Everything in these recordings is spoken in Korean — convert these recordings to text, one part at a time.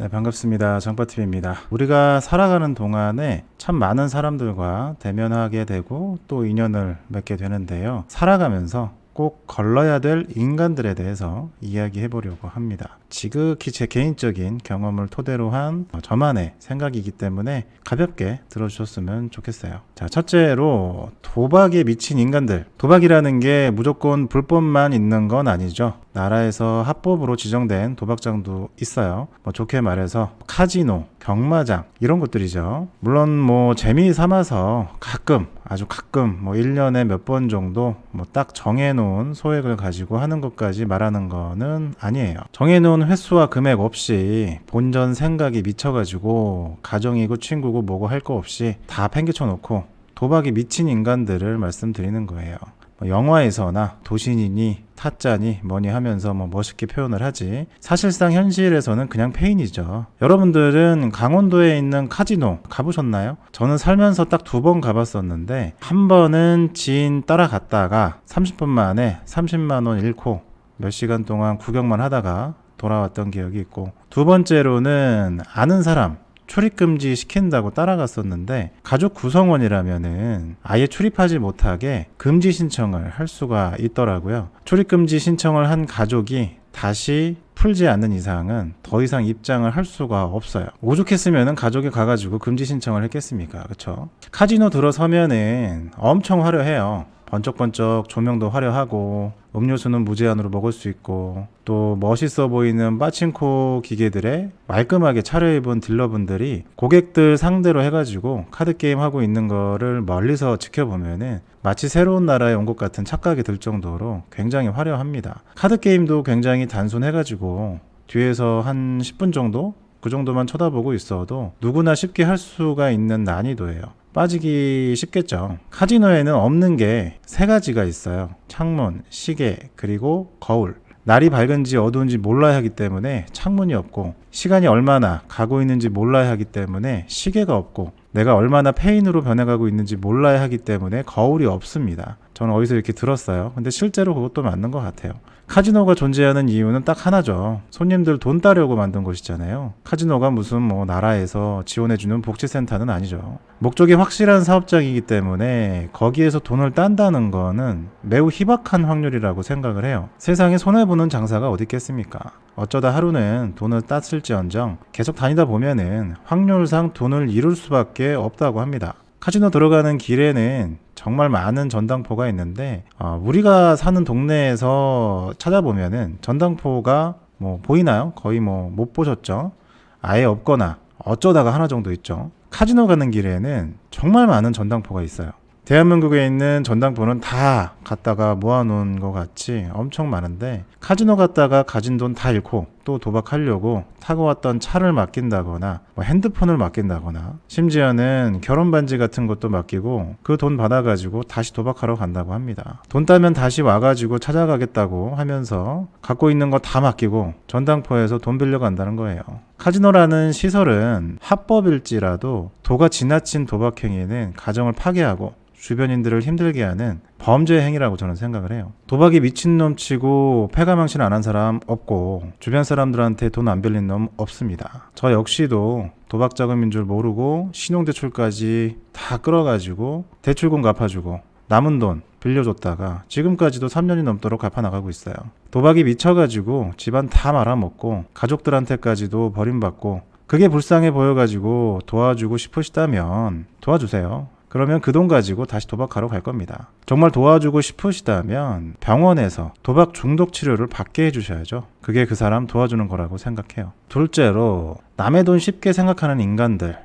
네, 반갑습니다. 정파TV입니다. 우리가 살아가는 동안에 참 많은 사람들과 대면하게 되고 또 인연을 맺게 되는데요. 살아가면서 꼭 걸러야 될 인간들에 대해서 이야기해 보려고 합니다. 지극히 제 개인적인 경험을 토대로 한 저만의 생각이기 때문에 가볍게 들어주셨으면 좋겠어요. 자, 첫째로 도박에 미친 인간들. 도박이라는 게 무조건 불법만 있는 건 아니죠. 나라에서 합법으로 지정된 도박장도 있어요. 좋게 말해서 카지노, 경마장 이런 것들이죠. 물론 재미 삼아서 가끔 아주 가끔 1년에 몇 번 정도 딱 정해놓은 소액을 가지고 하는 것까지 말하는 거는 아니에요. 정해놓은 횟수와 금액 없이 본전 생각이 미쳐가지고 가정이고 친구고 뭐고 할 거 없이 다 팽개쳐 놓고 도박이 미친 인간들을 말씀드리는 거예요. 영화에서나 도신이니 타짜니 뭐니 하면서 멋있게 표현을 하지 사실상 현실에서는 그냥 페인이죠. 여러분들은 강원도에 있는 카지노 가보셨나요? 저는 살면서 딱 2번 가봤었는데 한 번은 지인 따라갔다가 30분 만에 30만 원 잃고 몇 시간 동안 구경만 하다가 돌아왔던 기억이 있고, 두 번째로는 아는 사람 출입금지 시킨다고 따라갔었는데 가족 구성원이라면은 아예 출입하지 못하게 금지 신청을 할 수가 있더라고요. 출입금지 신청을 한 가족이 다시 풀지 않는 이상은 더 이상 입장을 할 수가 없어요. 오죽했으면은 가족이 가가지고 금지 신청을 했겠습니까? 그쵸? 카지노 들어서면은 엄청 화려해요. 번쩍번쩍 조명도 화려하고 음료수는 무제한으로 먹을 수 있고 또 멋있어 보이는 빠칭코 기계들에 말끔하게 차려입은 딜러분들이 고객들 상대로 해가지고 카드게임 하고 있는 거를 멀리서 지켜보면은 마치 새로운 나라에 온 것 같은 착각이 들 정도로 굉장히 화려합니다. 카드게임도 굉장히 단순해가지고 뒤에서 한 10분 정도? 그 정도만 쳐다보고 있어도 누구나 쉽게 할 수가 있는 난이도예요. 빠지기 쉽겠죠. 카지노에는 없는 게 3가지가 있어요. 창문, 시계, 그리고 거울. 날이 밝은지 어두운지 몰라야 하기 때문에 창문이 없고, 시간이 얼마나 가고 있는지 몰라야 하기 때문에 시계가 없고, 내가 얼마나 페인으로 변해가고 있는지 몰라야 하기 때문에 거울이 없습니다. 저는 어디서 이렇게 들었어요. 근데 실제로 그것도 맞는 것 같아요. 카지노가 존재하는 이유는 딱 하나죠. 손님들 돈 따려고 만든 곳이잖아요. 카지노가 무슨 나라에서 지원해주는 복지센터는 아니죠. 목적이 확실한 사업장이기 때문에 거기에서 돈을 딴다는 거는 매우 희박한 확률이라고 생각을 해요. 세상에 손해보는 장사가 어디 있겠습니까? 어쩌다 하루는 돈을 땄을지언정 계속 다니다 보면은 확률상 돈을 잃을 수밖에 없다고 합니다. 카지노 들어가는 길에는 정말 많은 전당포가 있는데 우리가 사는 동네에서 찾아보면은 전당포가 보이나요? 거의 못 보셨죠? 아예 없거나 어쩌다가 하나 정도 있죠. 카지노 가는 길에는 정말 많은 전당포가 있어요. 대한민국에 있는 전당포는 다 갖다가 모아놓은 것 같이 엄청 많은데, 카지노 갔다가 가진 돈 다 잃고 또 도박하려고 타고 왔던 차를 맡긴다거나 핸드폰을 맡긴다거나 심지어는 결혼 반지 같은 것도 맡기고 그 돈 받아가지고 다시 도박하러 간다고 합니다. 돈 따면 다시 와가지고 찾아가겠다고 하면서 갖고 있는 거 다 맡기고 전당포에서 돈 빌려 간다는 거예요. 카지노라는 시설은 합법일지라도 도가 지나친 도박 행위는 가정을 파괴하고 주변인들을 힘들게 하는 범죄 행위라고 저는 생각을 해요. 도박이 미친놈치고 패가망신 안 한 사람 없고 주변 사람들한테 돈 안 빌린 놈 없습니다. 저 역시도 도박 자금인 줄 모르고 신용대출까지 다 끌어가지고 대출금 갚아주고 남은 돈 빌려줬다가 지금까지도 3년이 넘도록 갚아나가고 있어요. 도박이 미쳐가지고 집안 다 말아먹고 가족들한테까지도 버림받고 그게 불쌍해 보여가지고 도와주고 싶으시다면 도와주세요. 그러면 그 돈 가지고 다시 도박하러 갈 겁니다. 정말 도와주고 싶으시다면 병원에서 도박 중독 치료를 받게 해주셔야죠. 그게 그 사람 도와주는 거라고 생각해요. 둘째로 남의 돈 쉽게 생각하는 인간들.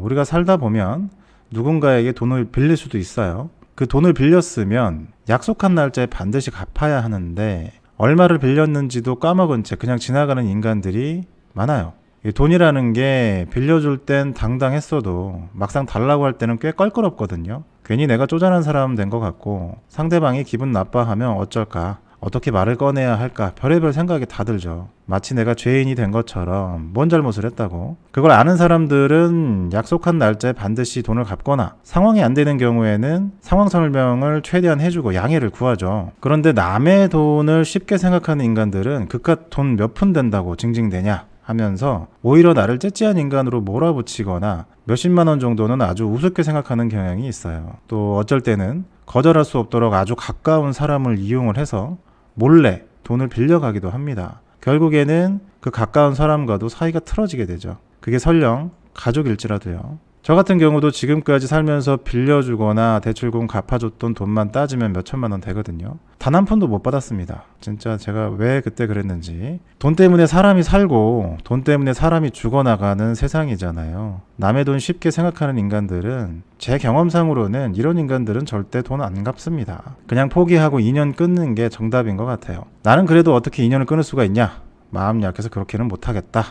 우리가 살다 보면 누군가에게 돈을 빌릴 수도 있어요. 그 돈을 빌렸으면 약속한 날짜에 반드시 갚아야 하는데 얼마를 빌렸는지도 까먹은 채 그냥 지나가는 인간들이 많아요. 이 돈이라는 게 빌려줄 땐 당당했어도 막상 달라고 할 때는 꽤 껄끄럽거든요. 괜히 내가 쪼잔한 사람 된 것 같고 상대방이 기분 나빠하면 어쩔까, 어떻게 말을 꺼내야 할까, 별의별 생각이 다 들죠. 마치 내가 죄인이 된 것처럼 뭔 잘못을 했다고. 그걸 아는 사람들은 약속한 날짜에 반드시 돈을 갚거나 상황이 안 되는 경우에는 상황 설명을 최대한 해주고 양해를 구하죠. 그런데 남의 돈을 쉽게 생각하는 인간들은 그깟 돈 몇 푼 된다고 징징대냐, 하면서 오히려 나를 째째한 인간으로 몰아붙이거나 몇십만 원 정도는 아주 우습게 생각하는 경향이 있어요. 또 어쩔 때는 거절할 수 없도록 아주 가까운 사람을 이용을 해서 몰래 돈을 빌려가기도 합니다. 결국에는 그 가까운 사람과도 사이가 틀어지게 되죠. 그게 설령 가족일지라도요. 저 같은 경우도 지금까지 살면서 빌려주거나 대출금 갚아줬던 돈만 따지면 몇 천만 원 되거든요. 단 한 푼도 못 받았습니다. 진짜 제가 왜 그때 그랬는지. 돈 때문에 사람이 살고 돈 때문에 사람이 죽어나가는 세상이잖아요. 남의 돈 쉽게 생각하는 인간들은 제 경험상으로는 이런 인간들은 절대 돈 안 갚습니다. 그냥 포기하고 인연 끊는 게 정답인 것 같아요. 나는 그래도 어떻게 인연을 끊을 수가 있냐? 마음 약해서 그렇게는 못하겠다.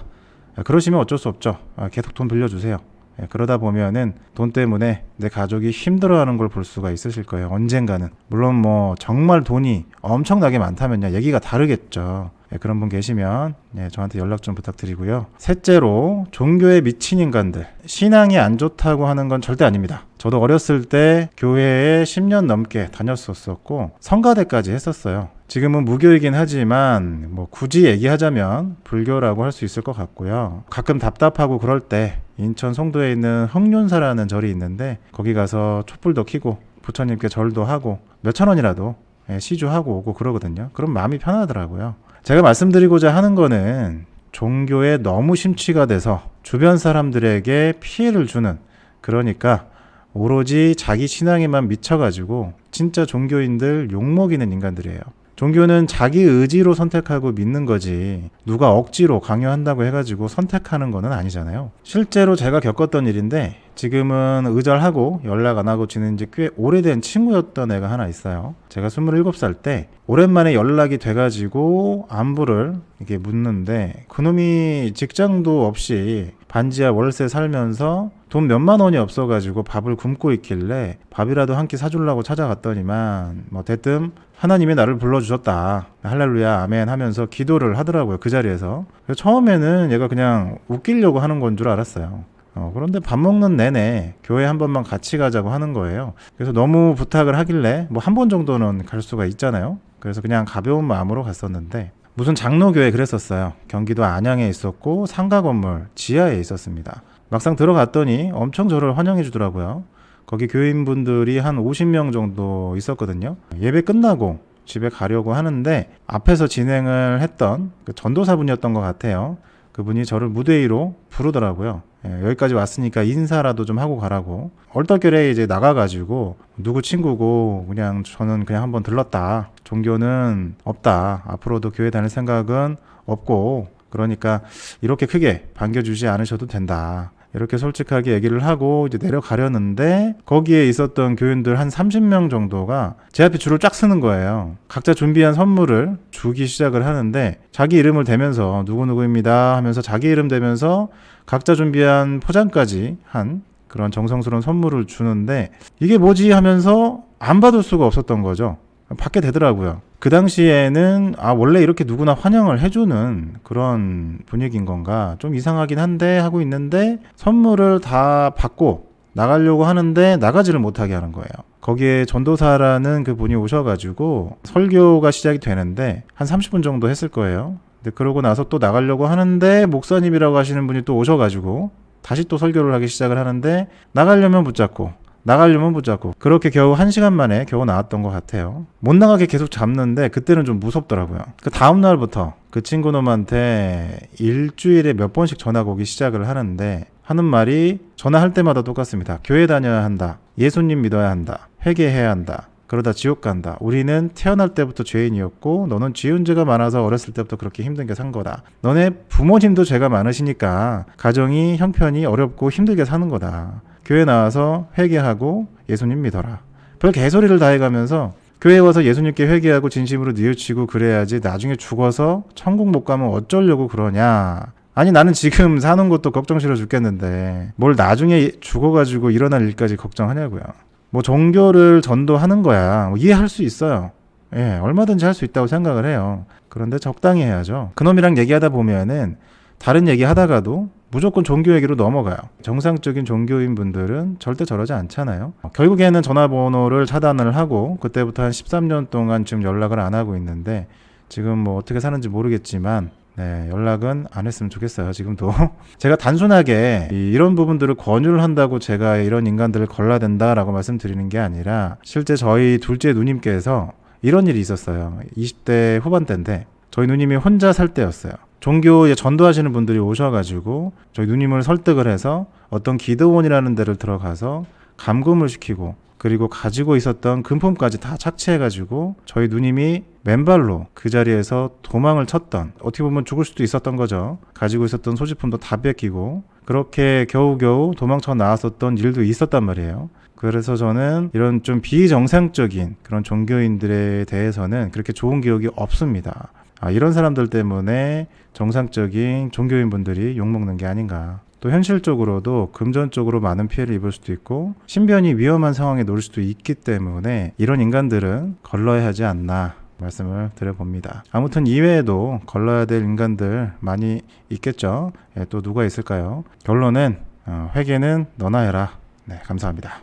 그러시면 어쩔 수 없죠. 계속 돈 빌려주세요. 그러다 보면은 돈 때문에 내 가족이 힘들어하는 걸 볼 수가 있으실 거예요. 언젠가는. 물론 뭐 정말 돈이 엄청나게 많다면요, 얘기가 다르겠죠. 그런 분 계시면 저한테 연락 좀 부탁드리고요. 셋째로, 종교에 미친 인간들. 신앙이 안 좋다고 하는 건 절대 아닙니다. 저도 어렸을 때 교회에 10년 넘게 다녔었고 성가대까지 했었어요. 지금은 무교이긴 하지만 뭐 굳이 얘기하자면 불교라고 할 수 있을 것 같고요. 가끔 답답하고 그럴 때 인천 송도에 있는 흑륜사라는 절이 있는데 거기 가서 촛불도 켜고 부처님께 절도 하고 몇천 원이라도 시주하고 오고 그러거든요. 그럼 마음이 편하더라고요. 제가 말씀드리고자 하는 거는 종교에 너무 심취가 돼서 주변 사람들에게 피해를 주는, 그러니까 오로지 자기 신앙에만 미쳐가지고 진짜 종교인들 욕먹이는 인간들이에요. 종교는 자기 의지로 선택하고 믿는 거지 누가 억지로 강요한다고 해가지고 선택하는 거는 아니잖아요. 실제로 제가 겪었던 일인데 지금은 의절하고 연락 안 하고 지낸 지 꽤 오래된 친구였던 애가 하나 있어요. 제가 27살 때 오랜만에 연락이 돼가지고 안부를 이렇게 묻는데 그놈이 직장도 없이 반지하 월세 살면서 돈 몇만 원이 없어가지고 밥을 굶고 있길래 밥이라도 한 끼 사주려고 찾아갔더니만 뭐 대뜸 하나님이 나를 불러주셨다, 할렐루야 아멘 하면서 기도를 하더라고요, 그 자리에서. 그래서 처음에는 얘가 그냥 웃기려고 하는 건 줄 알았어요. 그런데 밥 먹는 내내 교회 한 번만 같이 가자고 하는 거예요. 그래서 너무 부탁을 하길래 뭐 한 번 정도는 갈 수가 있잖아요. 그래서 그냥 가벼운 마음으로 갔었는데 무슨 장로교회 그랬었어요. 경기도 안양에 있었고 상가 건물 지하에 있었습니다. 막상 들어갔더니 엄청 저를 환영해 주더라고요. 거기 교인분들이 한 50명 정도 있었거든요. 예배 끝나고 집에 가려고 하는데 앞에서 진행을 했던 그 전도사분이었던 것 같아요. 그분이 저를 무대 위로 부르더라고요. 여기까지 왔으니까 인사라도 좀 하고 가라고. 얼떨결에 이제 나가가지고 누구 친구고 그냥 저는 그냥 한번 들렀다. 종교는 없다. 앞으로도 교회 다닐 생각은 없고 그러니까 이렇게 크게 반겨주지 않으셔도 된다. 이렇게 솔직하게 얘기를 하고 이제 내려가려는데 거기에 있었던 교인들 한 30명 정도가 제 앞에 줄을 쫙 서는 거예요. 각자 준비한 선물을 주기 시작을 하는데 자기 이름을 대면서 누구누구입니다 하면서 자기 이름 대면서 각자 준비한 포장까지 한 그런 정성스러운 선물을 주는데 이게 뭐지 하면서 안 받을 수가 없었던 거죠. 받게 되더라고요. 그 당시에는 원래 이렇게 누구나 환영을 해주는 그런 분위기인 건가 좀 이상하긴 한데 하고 있는데 선물을 다 받고 나가려고 하는데 나가지를 못하게 하는 거예요. 거기에 전도사라는 그 분이 오셔가지고 설교가 시작이 되는데 한 30분 정도 했을 거예요. 근데 그러고 나서 또 나가려고 하는데 목사님이라고 하시는 분이 또 오셔가지고 다시 또 설교를 하기 시작을 하는데 나가려면 붙잡고 그렇게 겨우 1시간 만에 겨우 나왔던 것 같아요. 못 나가게 계속 잡는데 그때는 좀 무섭더라고요. 그 다음 날부터 그 친구놈한테 일주일에 몇 번씩 전화가 오기 시작을 하는데 하는 말이 전화할 때마다 똑같습니다. 교회 다녀야 한다. 예수님 믿어야 한다. 회개해야 한다. 그러다 지옥 간다. 우리는 태어날 때부터 죄인이었고 너는 지은 죄가 많아서 어렸을 때부터 그렇게 힘들게 산 거다. 너네 부모님도 죄가 많으시니까 가정이 형편이 어렵고 힘들게 사는 거다. 교회 나와서 회개하고 예수님 믿어라. 별 개소리를 다 해가면서 교회에 와서 예수님께 회개하고 진심으로 뉘우치고 그래야지 나중에 죽어서 천국 못 가면 어쩌려고 그러냐. 아니 나는 지금 사는 것도 걱정 싫어 죽겠는데 뭘 나중에 죽어가지고 일어날 일까지 걱정하냐고요. 뭐 종교를 전도하는 거야. 이해할 수 있어요. 얼마든지 할 수 있다고 생각을 해요. 그런데 적당히 해야죠. 그놈이랑 얘기하다 보면은 다른 얘기 하다가도 무조건 종교 얘기로 넘어가요. 정상적인 종교인 분들은 절대 저러지 않잖아요. 결국에는 전화번호를 차단을 하고 그때부터 한 13년 동안 지금 연락을 안 하고 있는데 지금 뭐 어떻게 사는지 모르겠지만 네, 연락은 안 했으면 좋겠어요. 지금도 제가 단순하게 이런 부분들을 권유를 한다고 제가 이런 인간들을 걸러야 된다라고 말씀드리는 게 아니라 실제 저희 둘째 누님께서 이런 일이 있었어요. 20대 후반대인데 저희 누님이 혼자 살 때였어요. 종교에 전도하시는 분들이 오셔가지고 저희 누님을 설득을 해서 어떤 기도원이라는 데를 들어가서 감금을 시키고 그리고 가지고 있었던 금품까지 다 착취해가지고 저희 누님이 맨발로 그 자리에서 도망을 쳤던, 어떻게 보면 죽을 수도 있었던 거죠. 가지고 있었던 소지품도 다 뺏기고 그렇게 겨우겨우 도망쳐 나왔었던 일도 있었단 말이에요. 그래서 저는 이런 좀 비정상적인 그런 종교인들에 대해서는 그렇게 좋은 기억이 없습니다. 이런 사람들 때문에 정상적인 종교인분들이 욕먹는 게 아닌가. 또 현실적으로도 금전적으로 많은 피해를 입을 수도 있고 신변이 위험한 상황에 놓일 수도 있기 때문에 이런 인간들은 걸러야 하지 않나 말씀을 드려봅니다. 아무튼 이외에도 걸러야 될 인간들 많이 있겠죠. 또 누가 있을까요? 결론은 회개는 너나 해라. 네, 감사합니다.